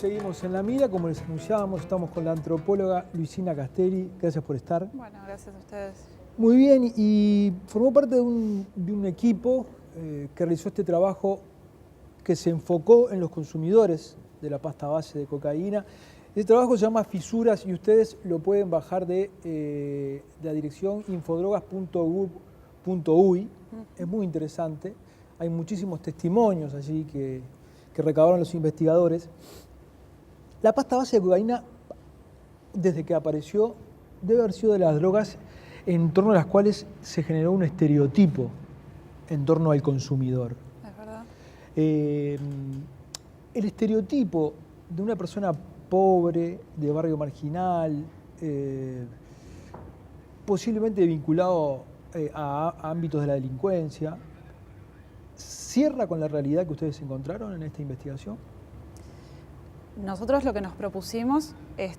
seguimos en La Mira, como les anunciábamos, estamos con la antropóloga Luisina Castelli. Gracias por estar. Bueno, gracias a ustedes. Muy bien, y formó parte de un equipo que realizó este trabajo que se enfocó en los consumidores de la pasta base de cocaína. Este trabajo se llama Fisuras y ustedes lo pueden bajar de la dirección infodrogas.gov.uy. Es muy interesante. Hay muchísimos testimonios allí que recabaron los investigadores. La pasta base de cocaína, desde que apareció, debe haber sido de las drogas en torno a las cuales se generó un estereotipo en torno al consumidor. Es verdad. El estereotipo de una persona pobre, de barrio marginal, posiblemente vinculado a ámbitos de la delincuencia, ¿cierra con la realidad que ustedes encontraron en esta investigación? Nosotros lo que nos propusimos, es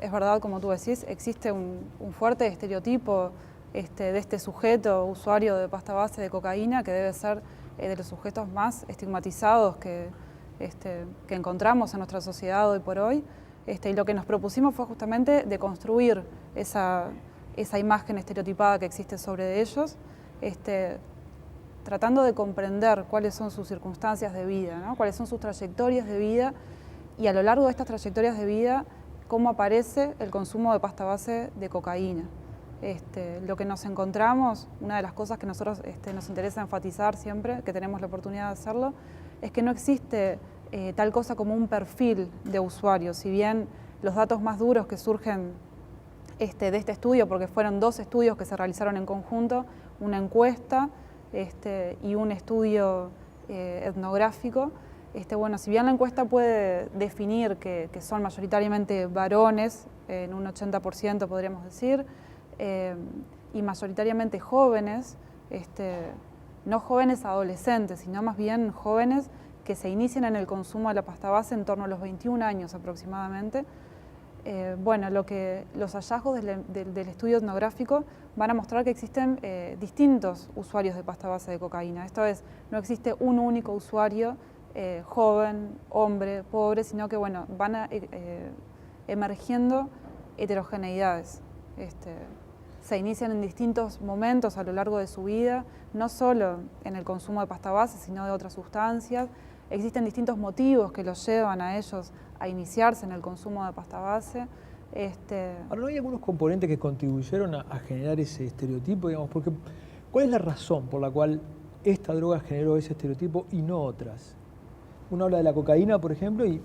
verdad, como tú decís, existe un fuerte estereotipo de este sujeto usuario de pasta base de cocaína que debe ser de los sujetos más estigmatizados que encontramos en nuestra sociedad hoy por hoy. Y lo que nos propusimos fue justamente de construir esa imagen estereotipada que existe sobre ellos, tratando de comprender cuáles son sus circunstancias de vida, ¿no? Cuáles son sus trayectorias de vida y a lo largo de estas trayectorias de vida cómo aparece el consumo de pasta base de cocaína. Lo que nos encontramos, una de las cosas que nosotros nos interesa enfatizar siempre que tenemos la oportunidad de hacerlo, es que no existe tal cosa como un perfil de usuario. Si bien los datos más duros que surgen de este estudio, porque fueron 2 estudios que se realizaron en conjunto, una encuesta y un estudio etnográfico. Bueno, si bien la encuesta puede definir que son mayoritariamente varones, en un 80% podríamos decir, y mayoritariamente jóvenes, no jóvenes adolescentes, sino más bien jóvenes que se inician en el consumo de la pasta base en torno a los 21 años aproximadamente. Bueno, los hallazgos del estudio etnográfico van a mostrar que existen distintos usuarios de pasta base de cocaína. Esto es, no existe un único usuario joven, hombre, pobre, sino que bueno, van emergiendo heterogeneidades. Se inician en distintos momentos a lo largo de su vida, no solo en el consumo de pasta base, sino de otras sustancias. Existen distintos motivos que los llevan a ellos a iniciarse en el consumo de pasta base. Ahora, ¿no hay algunos componentes que contribuyeron a generar ese estereotipo? Digamos, porque, ¿cuál es la razón por la cual esta droga generó ese estereotipo y no otras? Uno habla de la cocaína, por ejemplo, y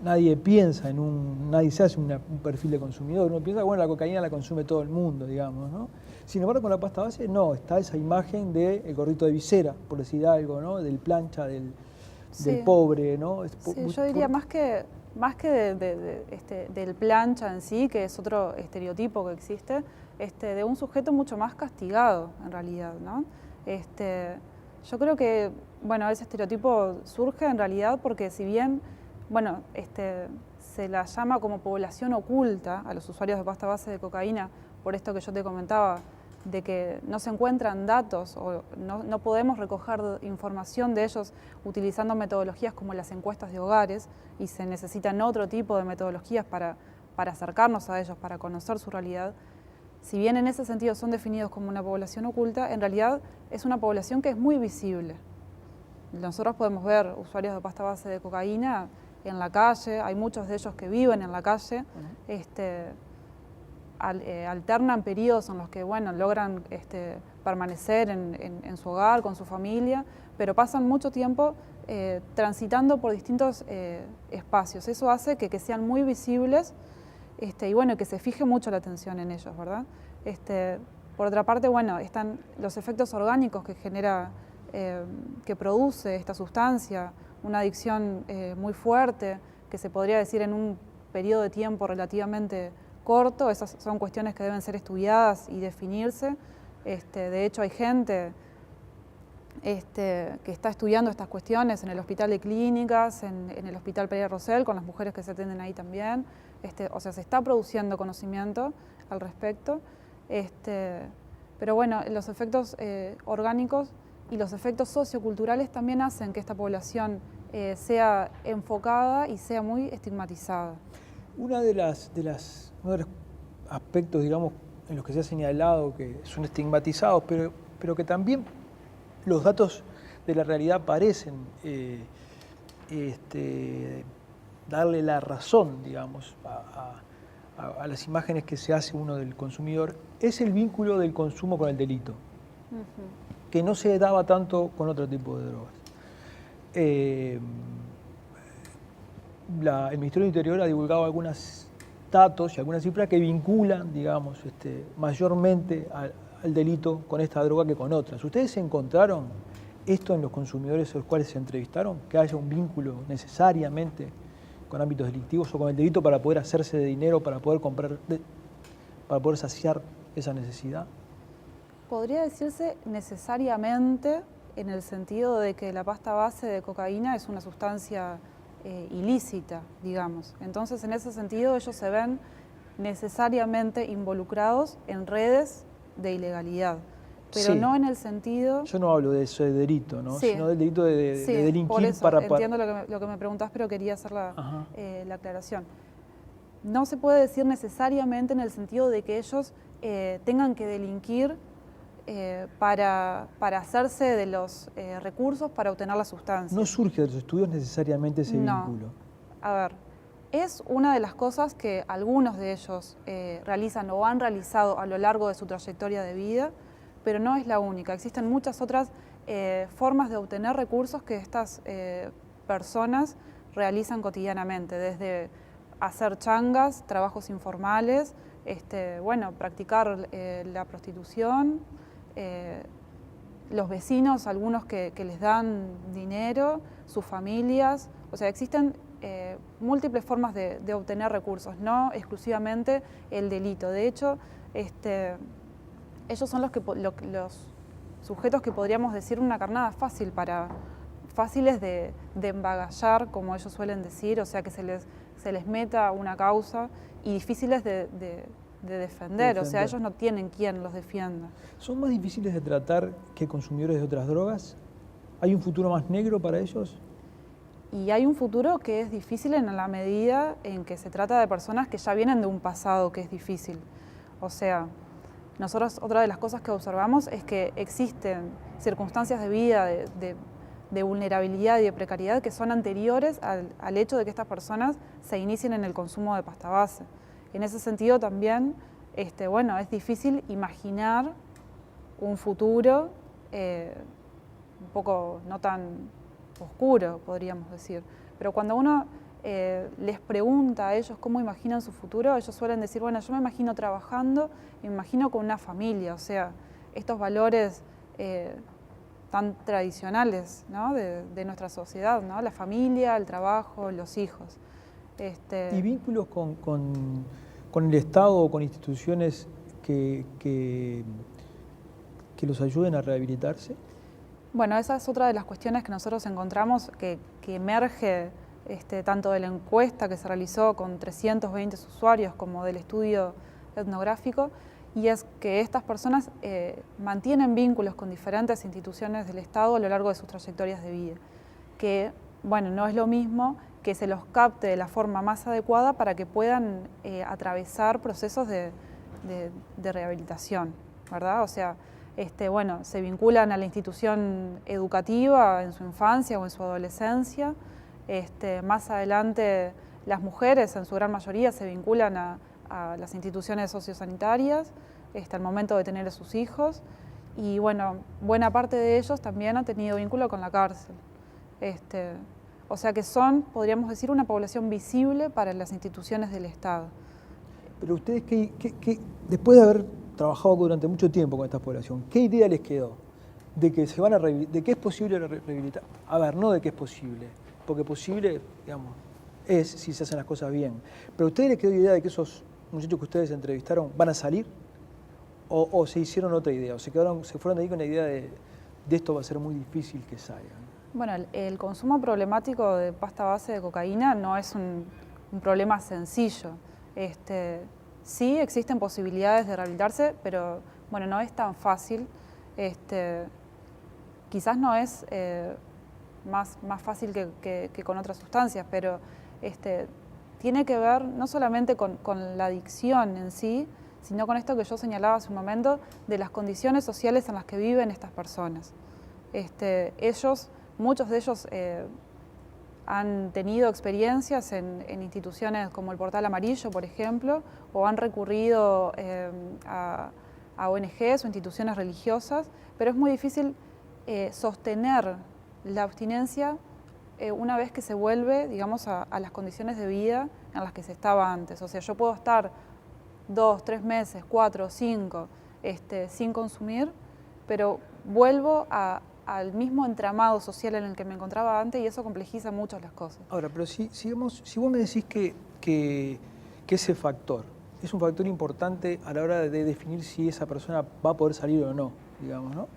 nadie piensa nadie se hace un perfil de consumidor. Uno piensa que bueno, la cocaína la consume todo el mundo, digamos, ¿no? Sin embargo, con la pasta base no, está esa imagen del gorrito de visera, por decir algo, ¿no? Del plancha, del pobre, ¿no? Sí, yo diría más que del plancha en sí, que es otro estereotipo que existe, de un sujeto mucho más castigado, en realidad, ¿no? Yo creo que, bueno, ese estereotipo surge en realidad porque si bien, bueno, se la llama como población oculta a los usuarios de pasta base de cocaína, por esto que yo te comentaba, de que no se encuentran datos o no podemos recoger información de ellos utilizando metodologías como las encuestas de hogares y se necesitan otro tipo de metodologías para acercarnos a ellos, para conocer su realidad. Si bien en ese sentido son definidos como una población oculta, en realidad es una población que es muy visible. Nosotros podemos ver usuarios de pasta base de cocaína en la calle, hay muchos de ellos que viven en la calle, alternan periodos en los que bueno, logran permanecer en su hogar, con su familia, pero pasan mucho tiempo transitando por distintos espacios. Eso hace que sean muy visibles y bueno, que se fije mucho la atención en ellos, ¿verdad? Por otra parte, bueno, están los efectos orgánicos que genera, que produce esta sustancia, una adicción muy fuerte, que se podría decir en un periodo de tiempo relativamente corto. Esas son cuestiones que deben ser estudiadas y definirse. De hecho, hay gente que está estudiando estas cuestiones en el Hospital de Clínicas, en el Hospital Pereira Rosell, con las mujeres que se atienden ahí también. O sea, se está produciendo conocimiento al respecto. Pero bueno, los efectos orgánicos y los efectos socioculturales también hacen que esta población sea enfocada y sea muy estigmatizada. Uno de los aspectos, digamos, en los que se ha señalado que son estigmatizados, pero que también los datos de la realidad parecen darle la razón, digamos, a las imágenes que se hace uno del consumidor, es el vínculo del consumo con el delito, que no se daba tanto con otro tipo de drogas. El Ministerio del Interior ha divulgado algunos datos y algunas cifras que vinculan, digamos, mayormente al delito con esta droga que con otras. ¿Ustedes encontraron esto en los consumidores a los cuales se entrevistaron? ¿Que haya un vínculo necesariamente con ámbitos delictivos o con el delito para poder hacerse de dinero, para poder comprar, para poder saciar esa necesidad? Podría decirse necesariamente en el sentido de que la pasta base de cocaína es una sustancia ilícita, digamos. Entonces, en ese sentido, ellos se ven necesariamente involucrados en redes de ilegalidad, pero sí. No en el sentido... Yo no hablo de ese delito, ¿no? Sí. Sino del delito de Sí, delinquir por eso, para... entiendo lo que me preguntás, pero quería hacer la aclaración. No se puede decir necesariamente en el sentido de que ellos tengan que delinquir para hacerse de los recursos para obtener la sustancia. ¿No surge de los estudios necesariamente ese vínculo? A ver, es una de las cosas que algunos de ellos realizan o han realizado a lo largo de su trayectoria de vida, pero no es la única. Existen muchas otras formas de obtener recursos que estas personas realizan cotidianamente, desde hacer changas, trabajos informales, practicar la prostitución, los vecinos, algunos que les dan dinero, sus familias, o sea, existen múltiples formas de obtener recursos, no exclusivamente el delito. De hecho, ellos son los sujetos que podríamos decir una carnada fáciles de embagallar, como ellos suelen decir, o sea, que se les meta una causa, y difíciles de defender, o sea, ellos no tienen quien los defienda. ¿Son más difíciles de tratar que consumidores de otras drogas? ¿Hay un futuro más negro para ellos? Y hay un futuro que es difícil en la medida en que se trata de personas que ya vienen de un pasado que es difícil. O sea, nosotros otra de las cosas que observamos es que existen circunstancias de vida, de vulnerabilidad y de precariedad que son anteriores al hecho de que estas personas se inicien en el consumo de pasta base. En ese sentido también, es difícil imaginar un futuro un poco no tan oscuro, podríamos decir. Pero cuando uno les pregunta a ellos cómo imaginan su futuro, ellos suelen decir, bueno, yo me imagino trabajando, me imagino con una familia, o sea, estos valores tan tradicionales, ¿no?, de nuestra sociedad, ¿no?, la familia, el trabajo, los hijos. ¿Y vínculos con el Estado o con instituciones que los ayuden a rehabilitarse? Bueno, esa es otra de las cuestiones que nosotros encontramos que emerge tanto de la encuesta que se realizó con 320 usuarios como del estudio etnográfico, y es que estas personas mantienen vínculos con diferentes instituciones del Estado a lo largo de sus trayectorias de vida, que, bueno, no es lo mismo que se los capte de la forma más adecuada para que puedan atravesar procesos de rehabilitación, ¿verdad? O sea, se vinculan a la institución educativa en su infancia o en su adolescencia. Más adelante las mujeres, en su gran mayoría, se vinculan a las instituciones sociosanitarias al momento de tener a sus hijos. Y bueno, buena parte de ellos también han tenido vínculo con la cárcel. O sea que son, podríamos decir, una población visible para las instituciones del Estado. Pero ustedes, después de haber trabajado durante mucho tiempo con esta población, ¿qué idea les quedó de que se van a de que es posible rehabilitar? A ver, no de que es posible, porque posible, digamos, es si se hacen las cosas bien. Pero ¿a ustedes les quedó idea de que esos muchachos que ustedes entrevistaron van a salir? ¿O se hicieron otra idea? ¿O se fueron de ahí con la idea de esto va a ser muy difícil que salgan? Bueno, el consumo problemático de pasta base de cocaína no es un problema sencillo. Sí existen posibilidades de rehabilitarse, pero bueno, no es tan fácil. Quizás no es más fácil que con otras sustancias, pero tiene que ver no solamente con la adicción en sí, sino con esto que yo señalaba hace un momento, de las condiciones sociales en las que viven estas personas. Muchos de ellos han tenido experiencias en instituciones como el Portal Amarillo, por ejemplo, o han recurrido a ONGs o instituciones religiosas, pero es muy difícil sostener la abstinencia una vez que se vuelve, digamos, a las condiciones de vida en las que se estaba antes. O sea, yo puedo estar 2, 3 meses, 4, 5 sin consumir, pero vuelvo al mismo entramado social en el que me encontraba antes y eso complejiza mucho las cosas. Ahora, pero si vos me decís que ese factor es un factor importante a la hora de definir si esa persona va a poder salir o no, digamos, ¿no?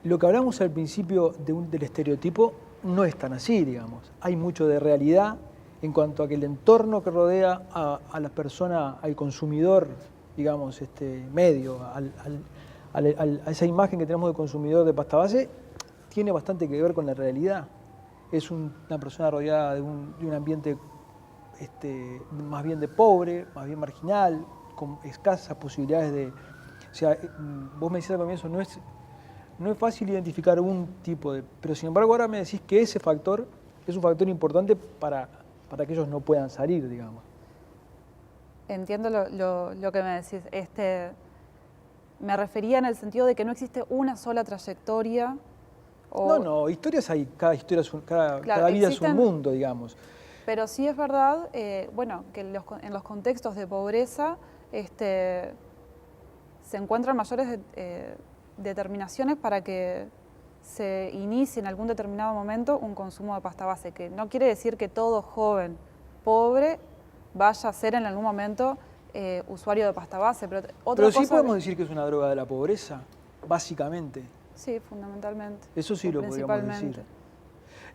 Lo que hablamos al principio del estereotipo no es tan así, digamos. Hay mucho de realidad en cuanto a que el entorno que rodea a la persona, al consumidor, digamos, medio, a esa imagen que tenemos de consumidor de pasta base, tiene bastante que ver con la realidad. Es una persona rodeada de un ambiente más bien de pobre, más bien marginal, con escasas posibilidades de... O sea, vos me decías al comienzo, no es fácil identificar un tipo de... Pero sin embargo ahora me decís que ese factor es un factor importante para que ellos no puedan salir, digamos. Entiendo lo que me decís. Me refería en el sentido de que no existe una sola trayectoria. No, historias hay, cada vida es un mundo, digamos. Pero sí es verdad, que en los contextos de pobreza se encuentran mayores determinaciones para que se inicie en algún determinado momento un consumo de pasta base, que no quiere decir que todo joven pobre vaya a ser en algún momento usuario de pasta base. Pero sí podemos decir que es una droga de la pobreza, básicamente. Sí, fundamentalmente. Eso sí lo podríamos decir.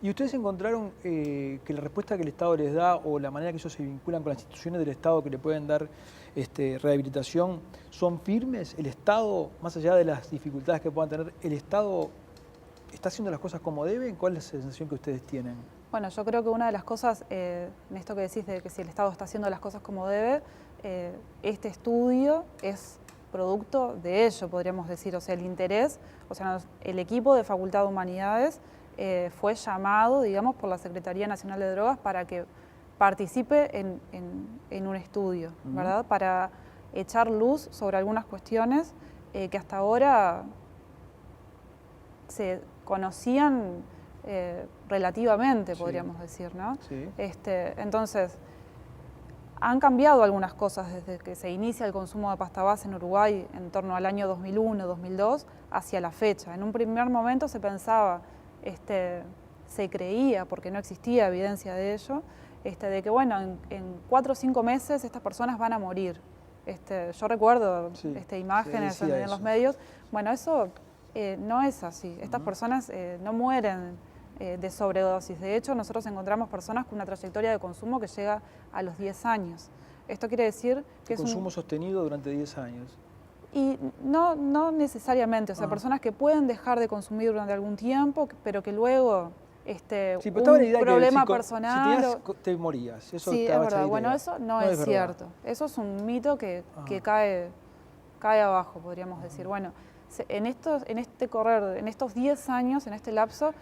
¿Y ustedes encontraron que la respuesta que el Estado les da o la manera que ellos se vinculan con las instituciones del Estado que le pueden dar rehabilitación son firmes? ¿El Estado, más allá de las dificultades que puedan tener, el Estado está haciendo las cosas como debe? ¿Cuál es la sensación que ustedes tienen? Bueno, yo creo que una de las cosas, en esto que decís de que si el Estado está haciendo las cosas como debe, este estudio es producto de ello, podríamos decir. O sea, el interés, o sea, el equipo de Facultad de Humanidades fue llamado, digamos, por la Secretaría Nacional de Drogas para que participe en un estudio, ¿verdad? Para echar luz sobre algunas cuestiones que hasta ahora se conocían relativamente, podríamos decir, ¿no? Sí. Entonces, han cambiado algunas cosas desde que se inicia el consumo de pasta base en Uruguay en torno al año 2001, 2002, hacia la fecha. En un primer momento se pensaba, se creía, porque no existía evidencia de ello, de que bueno, en 4 o 5 meses estas personas van a morir. Yo recuerdo imágenes en los medios. Bueno, eso no es así. Estas personas no mueren de sobredosis. De hecho, nosotros encontramos personas con una trayectoria de consumo que llega a los 10 años. Esto quiere decir que consumo sostenido durante 10 años. Y no necesariamente, o sea, personas que pueden dejar de consumir durante algún tiempo, pero que luego un problema personal... Si te morías. Eso sí, es verdad. Bueno, eso no es cierto. Eso es un mito que cae abajo, podríamos decir. Bueno, en estos 10 años, en este lapso,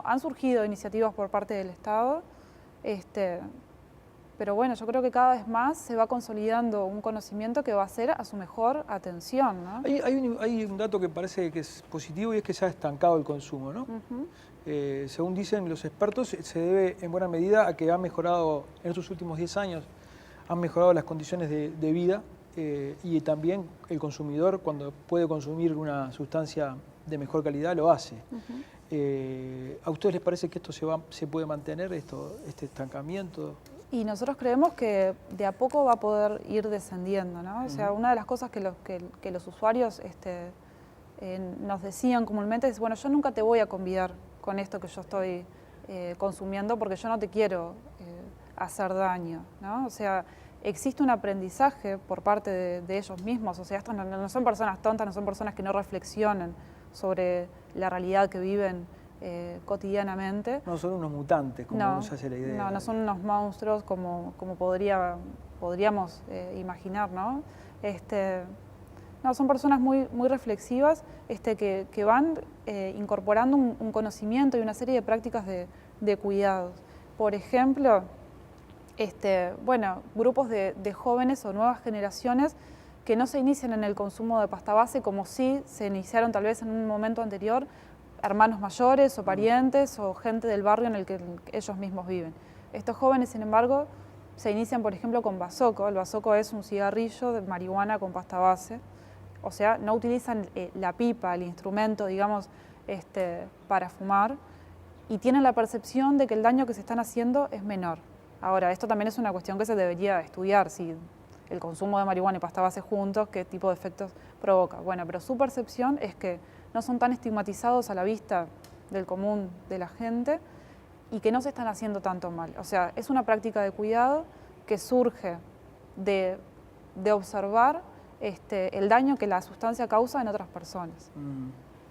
han surgido iniciativas por parte del Estado, pero bueno, yo creo que cada vez más se va consolidando un conocimiento que va a ser a su mejor atención, ¿no? Hay un dato que parece que es positivo y es que se ha estancado el consumo, ¿no? Según dicen los expertos, se debe en buena medida a que ha mejorado, en estos últimos 10 años, han mejorado las condiciones de vida y también el consumidor, cuando puede consumir una sustancia de mejor calidad, lo hace. ¿A ustedes les parece que esto se puede mantener, este estancamiento? Y nosotros creemos que de a poco va a poder ir descendiendo, ¿no? O sea, una de las cosas que los usuarios nos decían comúnmente es, bueno, yo nunca te voy a convidar con esto que yo estoy consumiendo porque yo no te quiero hacer daño, ¿no? O sea, existe un aprendizaje por parte de ellos mismos, o sea, estos no son personas tontas, no son personas que no reflexionan sobre la realidad que viven cotidianamente. No son unos mutantes, como uno se hace la idea. No son unos monstruos como podríamos imaginar, ¿no? No, son personas muy reflexivas que van incorporando un conocimiento y una serie de prácticas de cuidados. Por ejemplo, grupos de jóvenes o nuevas generaciones que no se inician en el consumo de pasta base como sí se iniciaron tal vez en un momento anterior hermanos mayores o parientes o gente del barrio en el que ellos mismos viven. Estos jóvenes, sin embargo, se inician, por ejemplo, con bazoco. El bazoco es un cigarrillo de marihuana con pasta base. O sea, no utilizan la pipa, el instrumento, digamos, para fumar, y tienen la percepción de que el daño que se están haciendo es menor. Ahora, esto también es una cuestión que se debería estudiar, si el consumo de marihuana y pasta base juntos, qué tipo de efectos provoca. Bueno, pero su percepción es que no son tan estigmatizados a la vista del común de la gente y que no se están haciendo tanto mal. O sea, es una práctica de cuidado que surge de observar el daño que la sustancia causa en otras personas.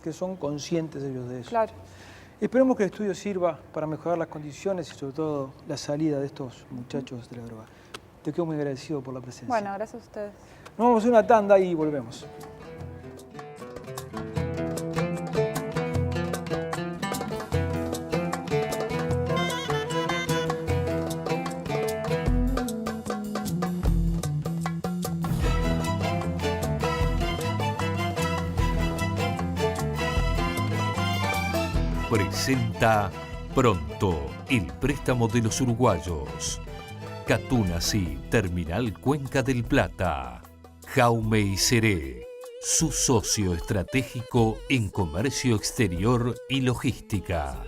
Que son conscientes ellos de eso. Claro. Esperemos que el estudio sirva para mejorar las condiciones y sobre todo la salida de estos muchachos de la droga. Te quedo muy agradecido por la presencia. Bueno, gracias a ustedes. Nos vamos a una tanda y volvemos. Presenta Pronto, el préstamo de los uruguayos. Catunasi, Terminal Cuenca del Plata. Jaume y Seré, su socio estratégico en comercio exterior y logística.